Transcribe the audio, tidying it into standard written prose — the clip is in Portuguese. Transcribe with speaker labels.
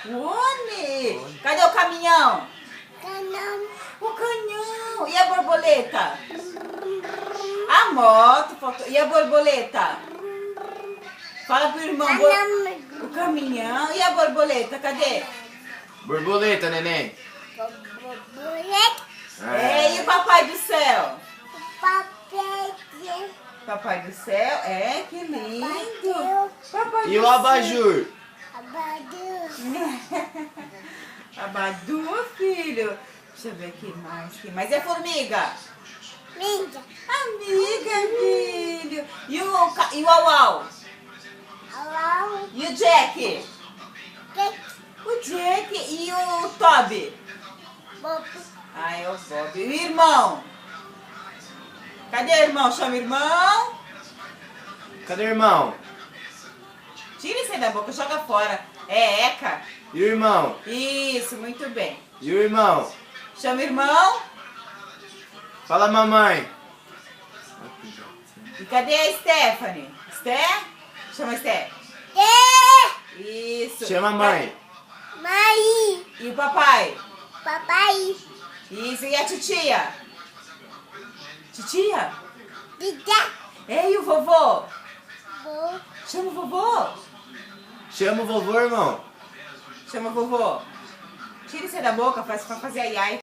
Speaker 1: Homem! Cadê o caminhão?
Speaker 2: Canão.
Speaker 1: O canhão! E a borboleta? A moto faltou. E a borboleta? Fala pro irmão. O caminhão e a borboleta, cadê?
Speaker 3: Borboleta, neném.
Speaker 2: Borboleta.
Speaker 1: E o papai do céu?
Speaker 2: Papel.
Speaker 1: Papai do céu? Que lindo! Papai
Speaker 3: E
Speaker 1: do
Speaker 3: o abajur?
Speaker 2: Abadu.
Speaker 1: Abadu, filho. Deixa eu ver aqui mais. Que mais? E a formiga?
Speaker 2: Minha.
Speaker 1: Amiga, filho. E o au-au?
Speaker 2: Alô.
Speaker 1: E o Jack?
Speaker 2: Que?
Speaker 1: O Jack e o Toby?
Speaker 2: Bobo.
Speaker 1: É o Bob. E o irmão? Cadê o irmão? Chama o irmão.
Speaker 3: Cadê o irmão?
Speaker 1: Tira isso aí da boca, joga fora. É Eca.
Speaker 3: E o irmão?
Speaker 1: Isso, muito bem.
Speaker 3: E o irmão?
Speaker 1: Chama o irmão.
Speaker 3: Fala, mamãe.
Speaker 1: E cadê a Stephanie? Sté? Chama a Sté. Isso.
Speaker 3: Chama a mãe.
Speaker 2: Mãe.
Speaker 1: E o papai?
Speaker 2: Papai.
Speaker 1: Isso. E a titia? Titia?
Speaker 2: Dida.
Speaker 1: E o vovô?
Speaker 2: Bo.
Speaker 1: Chama o vovô.
Speaker 3: Chama o vovô, irmão.
Speaker 1: Chama o vovô. Tira isso aí da boca, faz pra fazer ai ai.